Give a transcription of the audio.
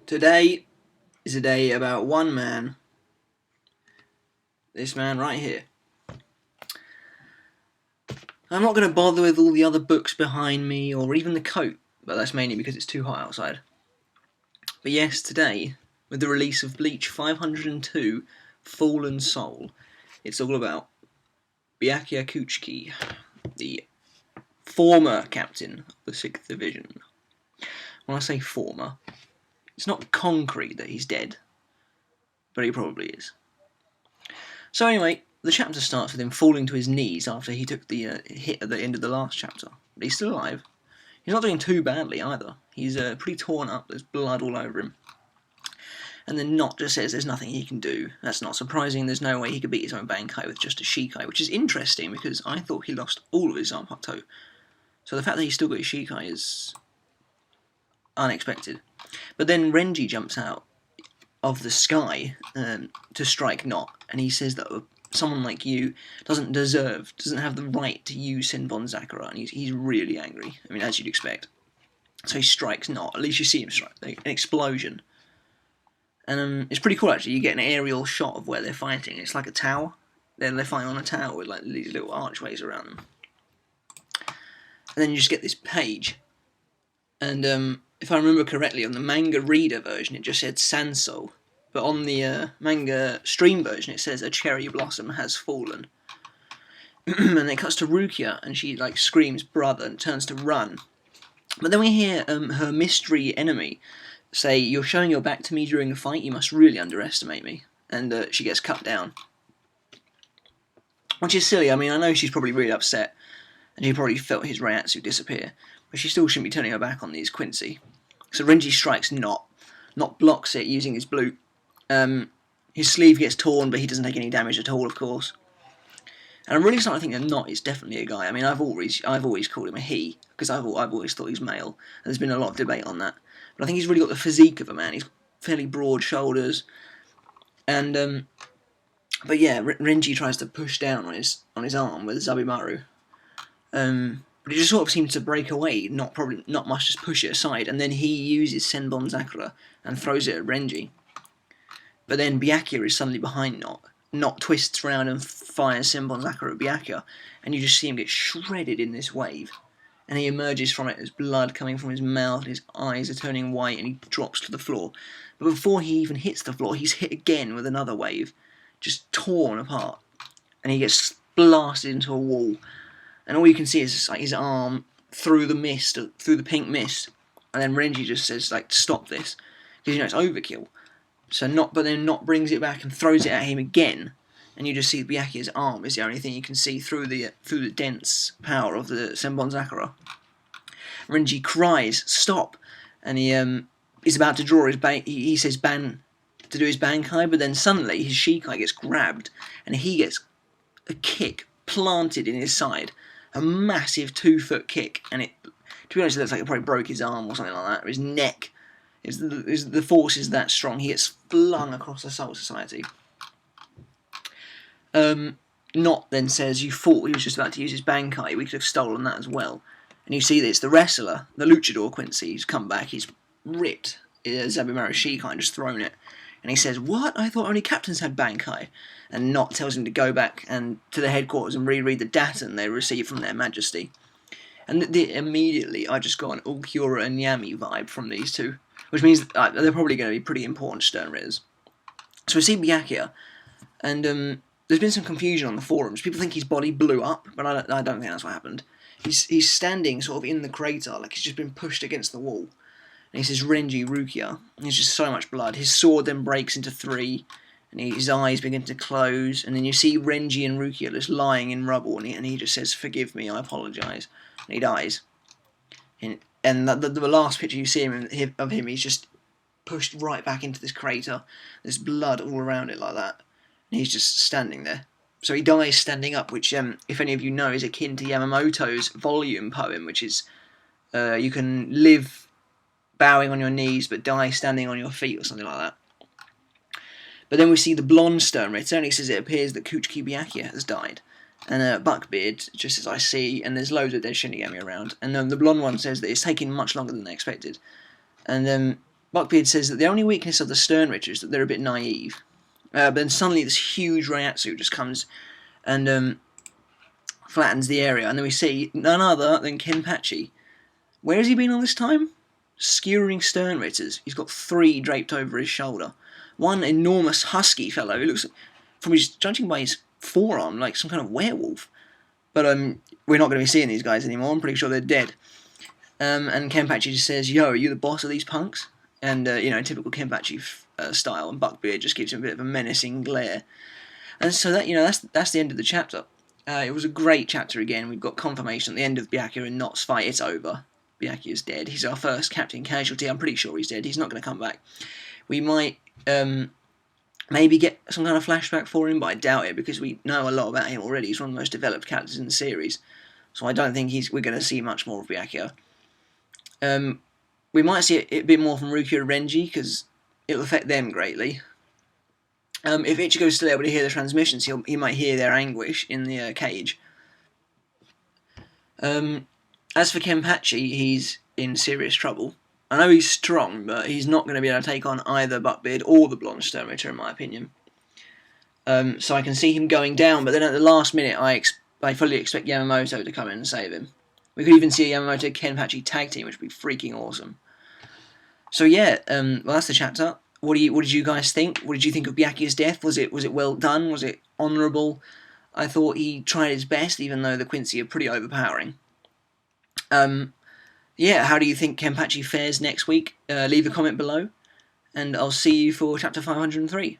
Today is a day about one man. This man right here. I'm not going to bother with all the other books behind me or even the coat, but that's mainly because it's too hot outside. But yes, today, with the release of Bleach 502 Fallen Soul, it's all about Byakuya Kuchiki, the former captain of the 6th Division. When I say former, it's not concrete that he's dead, but he probably is. So anyway, the chapter starts with him falling to his knees after he took the hit at the end of the last chapter. But he's still alive. He's not doing too badly either. He's pretty torn up, there's blood all over him. And then Nödt just says there's nothing he can do. That's not surprising, there's no way he could beat his own Bankai with just a Shikai, which is interesting because I thought he lost all of his Zanpakuto. So the fact that he's still got his Shikai is unexpected. But then Renji jumps out of the sky to strike Nödt, and he says that someone like you doesn't have the right to use Senbon Sakura, and he's really angry. I mean, as you'd expect. So he strikes Nödt. At least you see him strike, an explosion. And it's pretty cool actually. You get an aerial shot of where they're fighting. It's like a tower. They're fighting on a tower with like these little archways around them. And then you just get this page. And if I remember correctly, on the manga reader version, it just said Sanso. But on the manga stream version, it says a cherry blossom has fallen. And it cuts to Rukia, and she like screams brother and turns to run. But then we hear her mystery enemy say, "You're showing your back to me during a fight, you must really underestimate me." And she gets cut down. Which is silly. I mean, I know she's probably really upset, and she probably felt his Reiatsu disappear. But she still shouldn't be turning her back on these Quincy. So Renji strikes Nödt. Nödt blocks it using his blue. His sleeve gets torn, but he doesn't take any damage at all, of course. And I'm really starting to think that Nödt is definitely a guy. I mean, I've always called him a he, because I've always thought he's male. And there's been a lot of debate on that. But I think he's really got the physique of a man. He's fairly broad shoulders. And but yeah, Renji tries to push down on his arm with Zabimaru. But it just sort of seems to break away, not much, just push it aside, and then he uses Senbon Sakura and throws it at Renji. But then Byakuya is suddenly behind Nödt. Nödt twists around and fires Senbon Sakura at Byakuya, and you just see him get shredded in this wave. And he emerges from it, there's blood coming from his mouth, his eyes are turning white, and he drops to the floor. But before he even hits the floor, he's hit again with another wave, just torn apart. And he gets blasted into a wall. And all you can see is like his arm through the mist, through the pink mist. And then Renji just says, like, stop this. Because, it's overkill. So then Nödt brings it back and throws it at him again. And you just see Byakuya's arm is the only thing you can see through the dense power of the Senbon Sakura. Renji cries, stop. And he's about to draw his he says to do his Bankai, but then suddenly his Shikai gets grabbed. And he gets a kick planted in his side. A massive 2-foot kick, and to be honest, it looks like it probably broke his arm or something like that, or his neck. The force is that strong, he gets flung across the Soul Society. Nödt then says, you thought he was just about to use his Bankai, we could have stolen that as well. And you see this, the wrestler, the luchador Quincy, he's come back, he's ripped Zabimaru's Shikai and just thrown it. And he says, what? I thought only captains had Bankai. And Nödt tells him to go back and to the headquarters and reread the daten they received from their majesty. And immediately I just got an Ulquiorra and Yami vibe from these two. Which means they're probably going to be pretty important Stern Ritters. So we see Byakuya, and there's been some confusion on the forums. People think his body blew up, but I don't think that's what happened. He's standing sort of in the crater, like he's just been pushed against the wall. And he says, Renji, Rukia. And there's just so much blood. His sword then breaks into 3, and his eyes begin to close. And then you see Renji and Rukia just lying in rubble, and he just says, forgive me, I apologise. And he dies. And the last picture you see of him, he's just pushed right back into this crater. There's blood all around it like that. And he's just standing there. So he dies standing up, which, if any of you know, is akin to Yamamoto's volume poem, which is, you can live bowing on your knees, but die standing on your feet, or something like that. But then we see the blonde Stern Ritter, and he says it appears that Kuchiki Byakuya has died. And Buckbeard just says, I see, and there's loads of dead Shinigami around. And the blonde one says that it's taking much longer than they expected. And Buckbeard says that the only weakness of the Sternritter is that they're a bit naive. But then suddenly this huge Reiatsu just comes and flattens the area, and then we see none other than Kenpachi. Where has he been all this time? Skewering Sternritters. He's got 3 draped over his shoulder. One enormous husky fellow who looks, judging by his forearm, like some kind of werewolf. But we're not going to be seeing these guys anymore. I'm pretty sure they're dead. And Kenpachi just says, "Yo, are you the boss of these punks?" And typical Kenpachi style. And Buckbeard just gives him a bit of a menacing glare. And so that's the end of the chapter. It was a great chapter again. We've got confirmation at the end of Byakuya and Nödt's fight. It's over. Byakuya's dead. He's our first captain casualty. I'm pretty sure he's dead. He's not going to come back. We might maybe get some kind of flashback for him, but I doubt it because we know a lot about him already. He's one of the most developed characters in the series. So I don't think we're going to see much more of Byakuya. We might see a bit more from Rukia and Renji because it'll affect them greatly. If Ichigo's still able to hear the transmissions, he might hear their anguish in the cage. As for Kenpachi, he's in serious trouble. I know he's strong, but he's not going to be able to take on either Buckbeard or the Blonde Sternritter, in my opinion. So I can see him going down, but then at the last minute, I fully expect Yamamoto to come in and save him. We could even see a Yamamoto Kenpachi tag team, which would be freaking awesome. So yeah, well that's the chapter. What did you guys think? What did you think of Byakuya's death? Was it well done? Was it honourable? I thought he tried his best, even though the Quincy are pretty overpowering. Yeah, how do you think Kenpachi fares next week? Leave a comment below, and I'll see you for chapter 503.